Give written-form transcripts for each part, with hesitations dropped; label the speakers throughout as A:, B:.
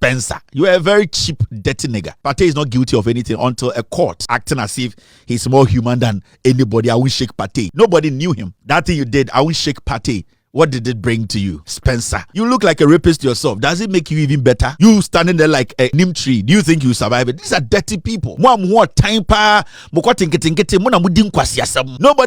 A: Spencer. You are a very cheap, dirty nigga. Partey is not guilty of anything until a court acting as if he's more human than anybody. I won't shake Partey. Nobody knew him. That thing you did, I won't shake Partey. What did it bring to you, Spencer? You look like a rapist yourself. Does it make you even better? You standing there like a neem tree. Do you think you survive it? These are dirty people. Nobody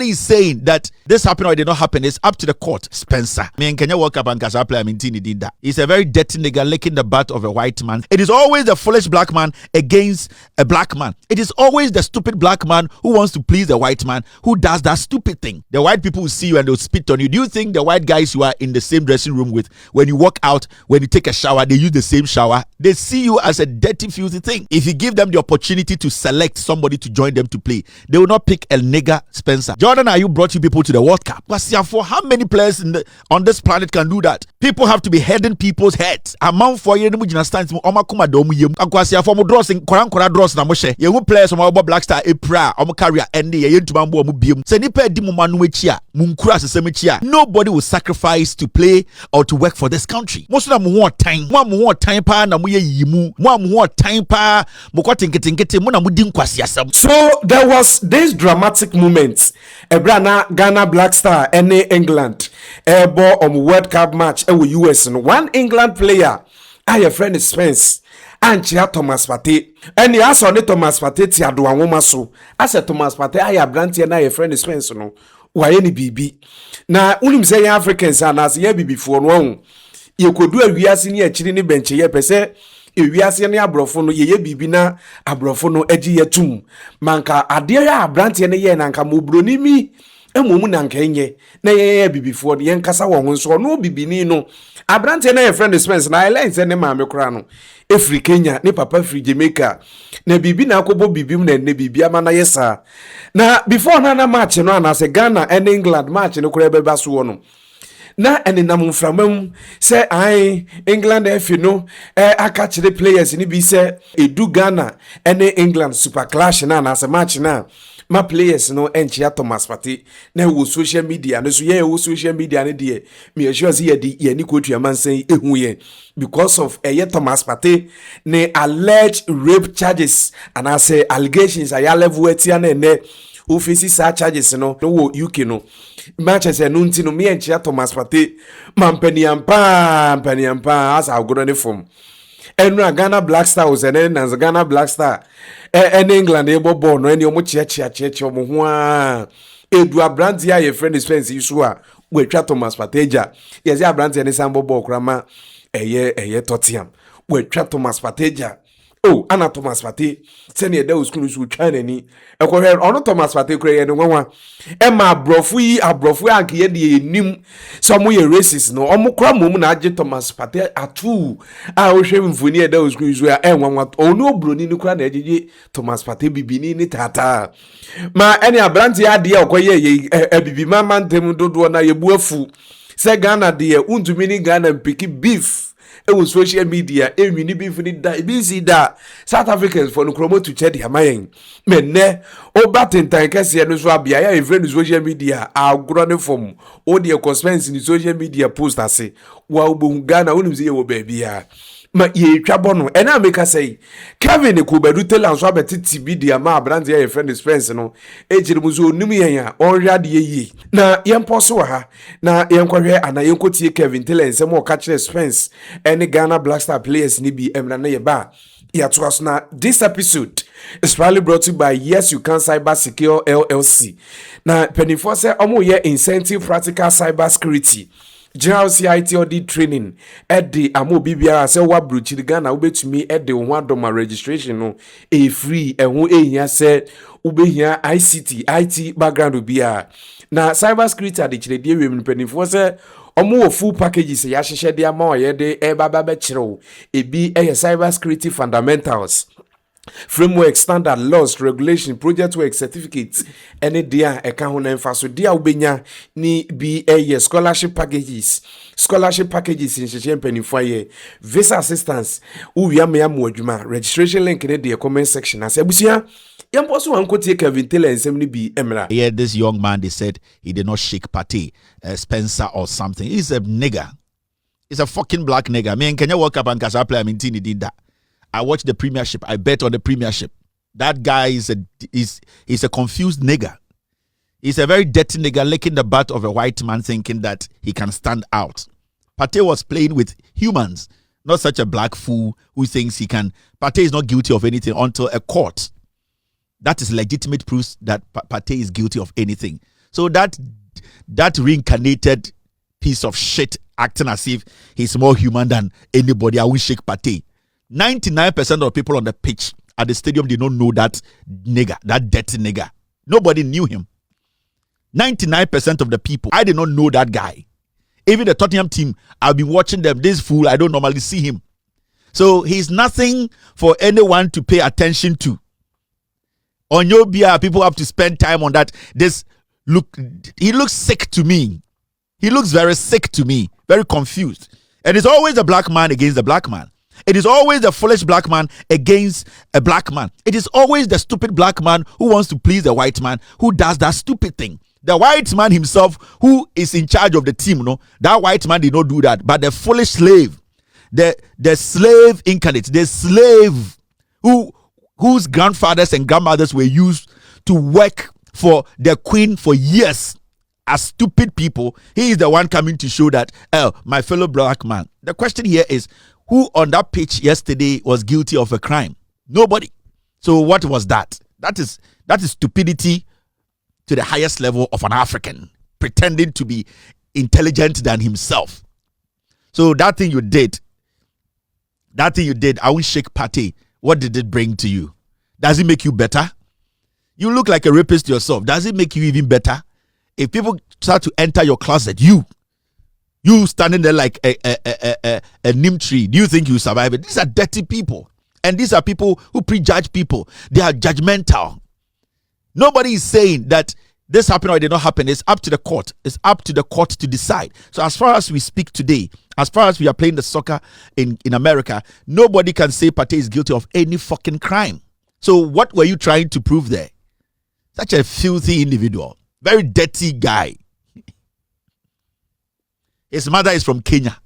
A: is saying that this happened or it did not happen. It's up to the court, Spencer. Can you walk up and catch play? Did that. He's a very dirty nigga licking the butt of a white man. It is always the foolish black man against a black man. It is always the stupid black man who wants to please the white man who does that stupid thing. The white people will see you and they'll spit on you. Do you think the white guys you are in the same dressing room with, when you walk out, when you take a shower, they use the same shower? They see you as a dirty, filthy thing. If you give them the opportunity to select somebody to join them to play, they will not pick a nigger, Spencer. Jordan, you brought you people to the World Cup. For how many players on this planet can do that? People have to be heading people's heads. Amount for you, players Black Star career nobody will sacrifice to play or to work for this country. Most of them want time.
B: So there was this dramatic moment. Ghana Black Star and England World Cup match with US. One England player, your friend Spence, and Thomas Partey. And he asked on Thomas Partey to do a woman so. I said Thomas Partey, I have Branty and your friend Spence. No. Why any BB? Na unim say Africans and as ye BB for no. You could do a wiase ni chini bench ye pese. E wiase ni abrofo no ye BB na abrofo no eji ye tum. Manka ade ya abrante ne ye na nka mobroni mi emumu na nka enye na ye BB for ye nkasa wo ho so no BB ni no. Abrante na ye friend Spence na airline se ne maame kra no. Efri Kenya ne papa free Jamaica na bibi na akobo bibim na ne bibi ama na yesa na before na match no na se Ghana and England match no kura beba so no na ene nam mframam se ai England efi no aka kire players ni bi se edu Ghana and England super clash na se match na ma players no enchia Thomas Partey na wo social media no so ye wo social media ne de me assure say ye ni kotu amansan ehu ye because of Thomas Partey ne alleged rape charges and I say allegations aya level etia na ne office sa charges no wo UK no Manchester no ntino me enchia Thomas Partey mampaniampa as agoro ne form enra Ghana Black Star was and Ghana Black Star and England ebo ball no any omo cheche omo ho a edu abrante ya ye friend Spence isu a we twa Thomas Partey ja yes ya abrante ne sambo ball krama eye Tottenham we twa Thomas Partey ja oh ana Thomas Partey sene e da school su twa nani e ko he ono Thomas Partey kure ye no nwa e ma abrofu anke ye de enim so mo ye racist no omo kra mom na age Thomas Partey atu a o hwe mfuni e da school su a enwa ono obroni ni kra na age Thomas Partey bibini ni tata ma ene abrante ya de okoye bibi mama ntem dodo na ye buafu se Ghana de untumi ni Ghana mpiki beef with social media, we need beef in that busy that South Africans for no chromo to check the mayen. Men ne o batten tankers and swabia, a friend social media, our ground form, all the consequences in social media post I say, wow, Ghana, only zero baby. Ma ye trabono and I make her say Kevin Kubedu tell and swab a titi media ma brand your friend Spence no age muzo numiya or yadi ye na yamposo ha na yankwe and I yanko Kevin tell and some more catch Spence and Ghana Black Star players ni be emna ba ya to us na this episode is probably brought to you by Yes You Can Cyber Secure LLC na penny for say omo ye incentive practical cyber security General CITOD training at the Amo BBR say wa bruchi Ghana ubetumi at the one doma registration no a free and who a said ube here ICT IT background ubia na cyber security at the chile women penny for say omo full packages ya hye de ama ye de e baba be chiro e bi cyber security fundamentals framework standard laws regulation project work certificates any dia e ka ho na mfa so dia ubenya ni bi scholarship packages in sheshe mpanifo ye visa assistance uwia me adwuma registration link in the comment section as abusia yamposo wankoti Kevin Taylor ensem ni bi emra.
A: Here this young man, they said he did not shake Partey Spencer or something. He's a nigger. He's a fucking black nigga. Me and Kenya World Cup and Casa play. He did that. I watched the Premiership. I bet on the Premiership. That guy is a confused nigga. He's a very dirty nigga licking the butt of a white man thinking that he can stand out. Partey was playing with humans, not such a black fool who thinks he can. Partey is not guilty of anything until a court. That is legitimate proof that Partey is guilty of anything. So that reincarnated piece of shit acting as if he's more human than anybody, I will shake Partey. 99% of people on the pitch at the stadium did not know that nigger, that dirty nigger. Nobody knew him. 99% of the people, I did not know that guy. Even the Tottenham team, I've been watching them. This fool, I don't normally see him. So he's nothing for anyone to pay attention to. On your beer, people have to spend time on that. He looks sick to me. He looks very sick to me, very confused. And it's always the black man against the black man. It is always the foolish black man against a black man. It is always the stupid black man who wants to please the white man who does that stupid thing. The white man himself who is in charge of the team, that white man did not do that. But the foolish slave, the slave incarnate, the slave whose grandfathers and grandmothers were used to work for the queen for years as stupid people, he is the one coming to show that, my fellow black man. The question here is, who on that pitch yesterday was guilty of a crime? Nobody. So what was that? That is stupidity to the highest level of an African, pretending to be intelligent than himself. So that thing you did, I won't shake Partey. What did it bring to you? Does it make you better? You look like a rapist yourself. Does it make you even better? If people start to enter your closet, you standing there like a neem tree, do you think you survive it? These are dirty people. And these are people who prejudge people. They are judgmental. Nobody is saying that this happened or it did not happen. It's up to the court. It's up to the court to decide. So as far as we speak today, as far as we are playing the soccer in America, nobody can say Partey is guilty of any fucking crime. So what were you trying to prove there? Such a filthy individual. Very dirty guy. His mother is from Kenya.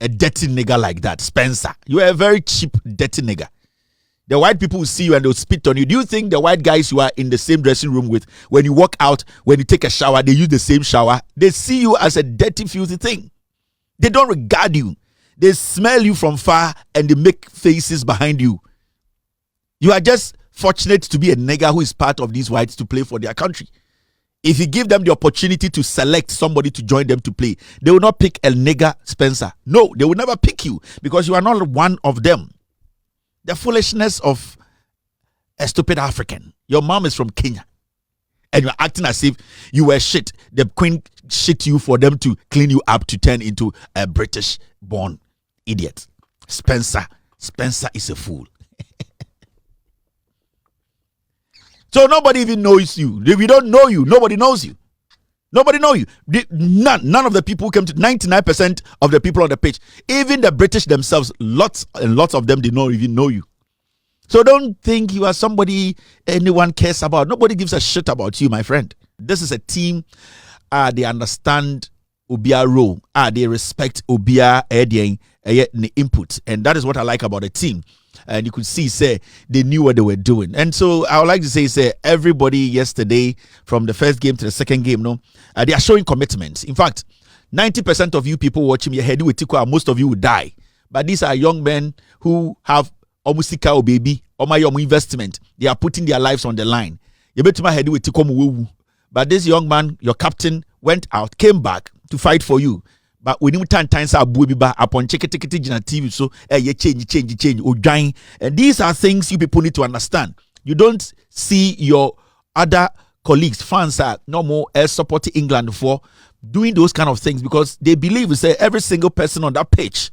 A: A dirty nigger like that. Spencer. You are a very cheap, dirty nigger. The white people will see you and they'll spit on you. Do you think the white guys you are in the same dressing room with, when you walk out, when you take a shower, they use the same shower? They see you as a dirty, filthy thing. They don't regard you. They smell you from far and they make faces behind you. You are just fortunate to be a nigger who is part of these whites to play for their country. If you give them the opportunity to select somebody to join them to play, they will not pick a nigger Spencer. No, they will never pick you because you are not one of them. The foolishness of a stupid African. Your mom is from Kenya. And you're acting as if you were shit. The queen shit you for them to clean you up to turn into a British-born idiot. Spencer is a fool. So nobody even knows you. If we don't know you, nobody knows you. Nobody knows you. None of the people who came to 99% of the people on the pitch, even the British themselves, lots and lots of them did not even know you. So don't think you are somebody anyone cares about. Nobody gives a shit about you, my friend. This is a team. They understand Obia role. They respect Obia input. And that is what I like about the team. And you could see, say, they knew what they were doing. And so I would like to say, everybody yesterday, from the first game to the second game, they are showing commitment. In fact, 90% of you people watching me ahead with Tico, most of you will die. But these are young men who have almost baby, or my investment. They are putting their lives on the line. You bet my head with Tico. But this young man, your captain, went out, came back to fight for you. But we need 10 times our booby back upon check it TV. So you change or dying. And these are things you people need to understand. You don't see your other colleagues, fans are no more supporting England for doing those kind of things because they believe say every single person on that pitch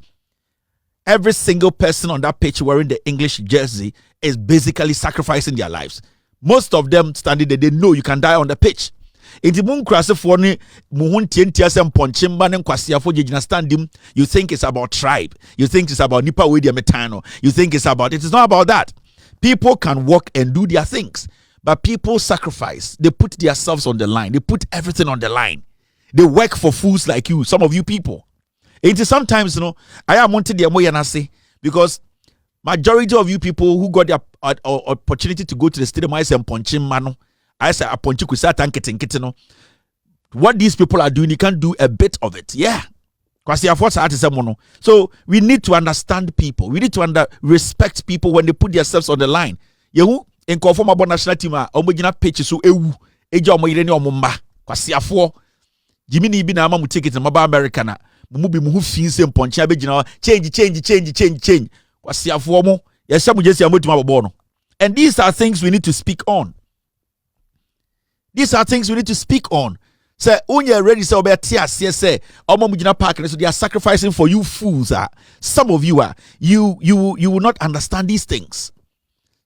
A: wearing the English jersey is basically sacrificing their lives. Most of them standing there, they know you can die on the pitch. Inti mun krase for ni muhun tientia sem ponchimba ne nkwasiafo jejina standim. You think it's about tribe. You think it's about nipa we dia metano. You think it is not about that. People can walk and do their things, but people sacrifice. They put themselves on the line. They put everything on the line. They work for fools like you, some of you people. It is sometimes, I am wanting the emoy say because majority of you people who got the opportunity to go to the stadium, I say punching mano, I say a punchi kusata and kitting. What these people are doing, you can do a bit of it. Yeah. So we need to understand people. We need to respect people when they put themselves on the line. You in conform about national team, omogina pitch so eja omoyire ni omumba. Kwasiafo Jimmy ni bi na ama mu ticket na maba America na mu bi mu hu fin se mponche abegina change. Kwasiafo mo yesa mu jesi amotuma bobo no. And these are things we need to speak on. These are things we need to speak on. Say, when you're ready, say, say, so they are sacrificing for you fools. Some of you are, you will not understand these things.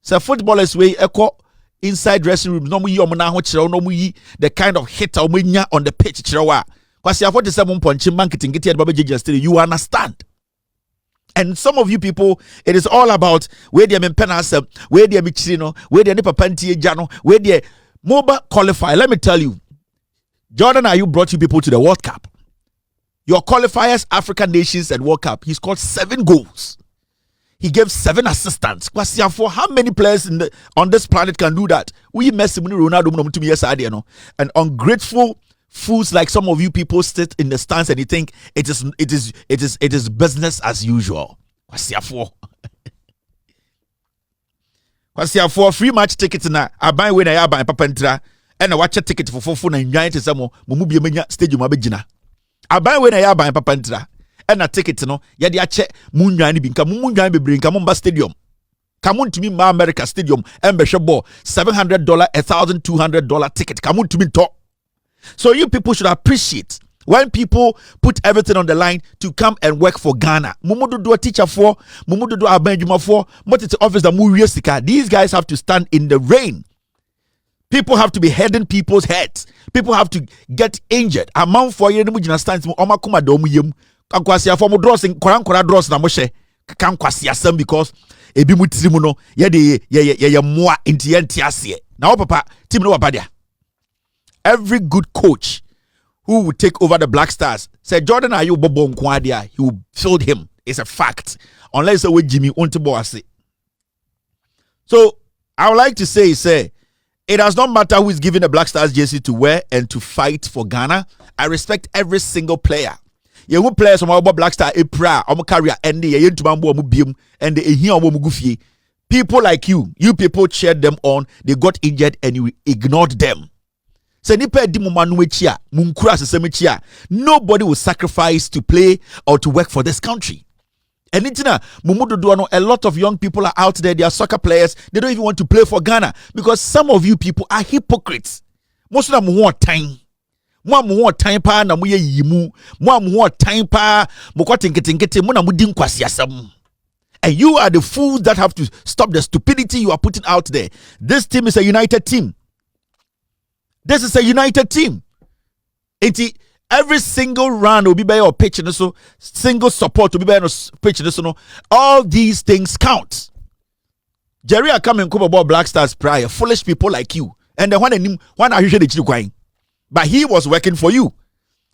A: So footballers way echo inside dressing rooms. No the kind of hit on the pitch. You understand. And some of you people, it is all about where they are penance, where they are michino, where they are nipapanti jano, where they mobile qualify. Let me tell you. Jordan Ayew brought you people to the World Cup. Your qualifiers, African nations and World Cup. He scored 7 goals. He gave 7 assistants. For how many players on this planet can do that? We Messi, Ronaldo, and ungrateful fools like some of you people sit in the stands and you think it is business as usual. For free match tickets na aban we na ya aban papa ntra. And I watch a ticket for 4 and giant is some Mumubi Mania Stadium Abegina. I buy when I buy Papa Pantra and a ticket, Yadi check Moonyan Binka Moonyan be bring Kamumba Stadium. Come on to me, my America Stadium, Ember Ball, $700, $1,200 ticket. Come on to me, talk. So you people should appreciate when people put everything on the line to come and work for Ghana. Mumudu do a teacher for, Mumudu do a Benjamin for, Motiti office the Muriesika. These guys have to stand in the rain. People have to be heading people's heads. People have to get injured. Amount for you, no stands. Oma kuma domu yem. Kankwasia for mo draws in koran draws na moshe. Kankwasia sem because ebi mutirimu no ye moa inti entiasie. Now papa team no wapadia. Every good coach who would take over the Black Stars said Jordan Ayew bobo nkwadia. He will field him. It's a fact. Unless we Jimmy Ontebo ase. So I would like to say. It does not matter who is giving the Black Stars jersey to wear and to fight for Ghana. I respect every single player. You who players from our Black Star Epra, our career and the people like you people cheered them on, they got injured and you ignored them. Nobody will sacrifice to play or to work for this country. And a lot of young people are out there, they are soccer players, they don't even want to play for Ghana because some of you people are hypocrites. Most of them want time. More time pa na muye yimu. More time pa and you are the fools that have to stop the stupidity you are putting out there. This team is a united team. This is a united team. Every single round will be by your pitch, so single support will be by your pitch, so all these things count. Jerry are coming about Black Stars prior, foolish people like you, and the one are usually going. But he was working for you,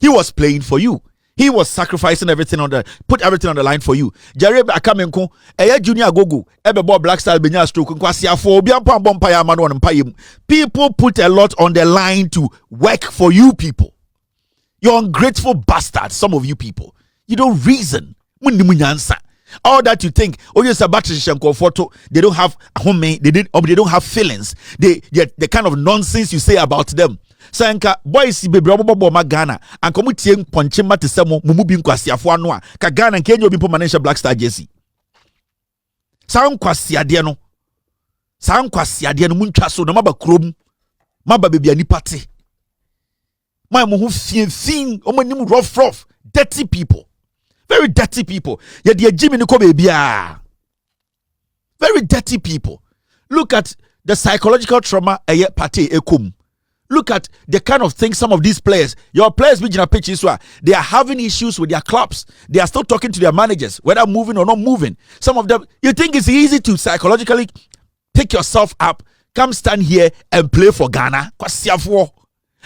A: he was playing for you, he was sacrificing everything put everything on the line for you. Jerry are coming junior gogo, Black Stars benya stroke, people put a lot on the line to work for you people. You're ungrateful bastards, some of you people. You don't reason. All that you think, yes, photo, they don't have home, they don't have feelings. The kind of nonsense you say about them. Sanka boys be Ghana and come tieng ponchema te samo mumu kwasiafo ano a ka Ghana nke obi po manage Black Star jersey. San kwasiade no muntwa so no maba krom maba bebia ni party. My muhu fin rough, dirty people. Very dirty people. Yeah, the Jimmy Niko baby. Very dirty people. Look at the psychological trauma a Partey ekum. Look at the kind of things some of these players, your players which in a pitch is they are having issues with their clubs. They are still talking to their managers, whether moving or not moving. Some of them, you think it's easy to psychologically pick yourself up, come stand here and play for Ghana.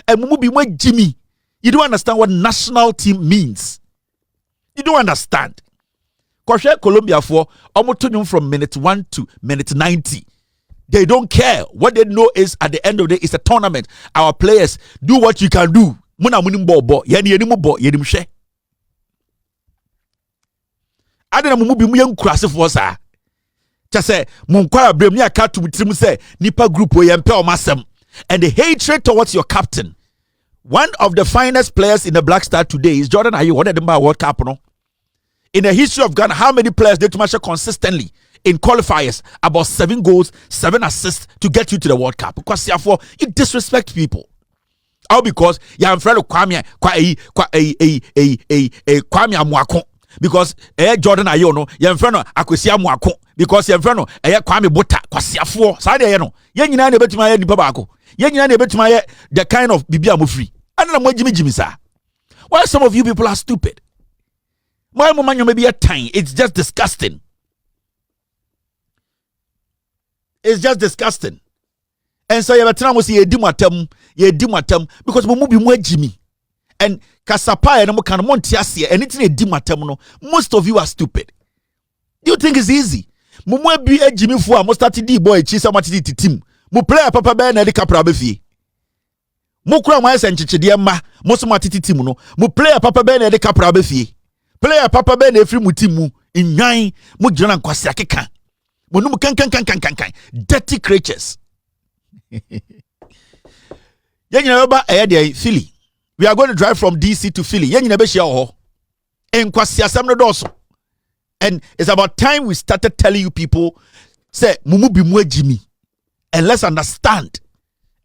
A: And Jimmy, you don't understand what national team means. You don't understand. Koshe Colombia for almost from minute 1 to minute 90. They don't care. What they know is at the end of the day, it's a tournament. Our players do what you can do. Muna munim bo yeni mu bo yenim hwe. Adena mu bi mu yan kurase fo sa. Cha say mun kwara brem ni aka to mutrim say nipa group we yempe o masem. And the hatred towards your captain. One of the finest players in the Black Star today is Jordan Ayew. What did the World Cup no? In the history of Ghana, how many players did Tumasha consistently in qualifiers? About 7 goals, 7 assists to get you to the World Cup. Because therefore, you disrespect people. All because you are afraid of Kwame Amuako. Because Jordan Ayew no, you are afraid of Akwesi Amuako. Because you are afraid of Kwame Bota. Because therefore, Sadia Yeno, Yenina ne betima ni babako. Yenina ne betima the kind of Bibia Mufri. I don't know what Jimmy sir. Why some of you people are stupid? My mama may be a time. It's just disgusting. It's just disgusting. And so you have to say ye dimatem because we be more Jimmy. And Kasapa and Mokan Montiasia, anything a dimatem no. Most of you are stupid. You think it's easy? Mumu be a Jimmy for most start di boy chisa matiti team. Mu player papa be na de kapra befi. Mu kura ma senchiche de ma mo so matiti team no. Mu player papa be na de kapra befi. Player papa be na efri mu team mu nwan mu jona nkwase akeka. Mo no mu kan. Dirty creatures. Yenyina ba dey Philly. We are going to drive from DC to Philly. Yenyina be shia ho. Enkwase asam no doso. And it's about time we started telling you people, say, Mumu Bimwe Jimmy. And let's understand.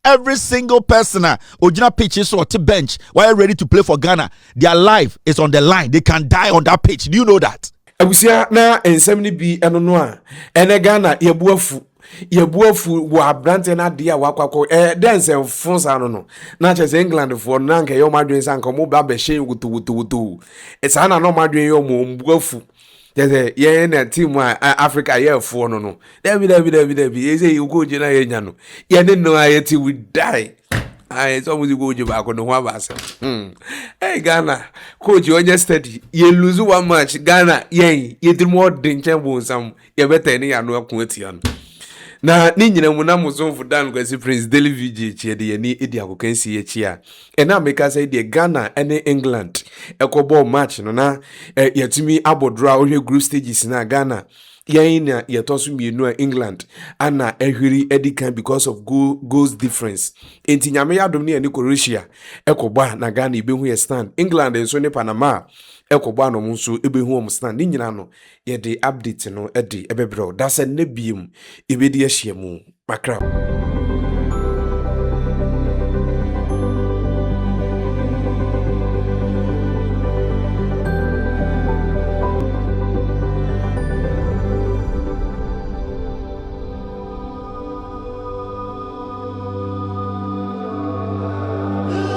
A: Every single person, Ojina pitches or to bench, while ready to play for Ghana, their life is on the line. They can die on that pitch. Do you know that?
B: I will say now, and 70B and no, and Ghana, Yabuafu wa brante na dia wakwako dance and fonts I don't know. Not just England for nanke yo madwin sanko mo ba be she wutu. It's ana no madwin yo mo mbuafu. Yeah, na team Africa yeah for no. There be. You say you go jina yenya no. Yeah, no ayeti we die. It's almost go to back on the one. Hey Ghana, coach, you just steady. You lose one match. Ghana, you do more than champion some. You better any no quotidian. Na ninyina mu na muzonfu dan kwesi Prince Daily VJ chiede ye ni edi akokansi ye chia e na meka say de Ghana ene England ekoball match no na yatumi abodra ohwe group stages na Ghana yen na yetosu mienu a England ana ehwiri edikan because of goals difference enti nyame yadom ne ni Croatia ekobba na Ghana ibehu ye stand England enso ne Panama ekobba no nso ebehu om stand ni nyina no ye de update no edi ebebro that's a nebium ibedi ahia mu makra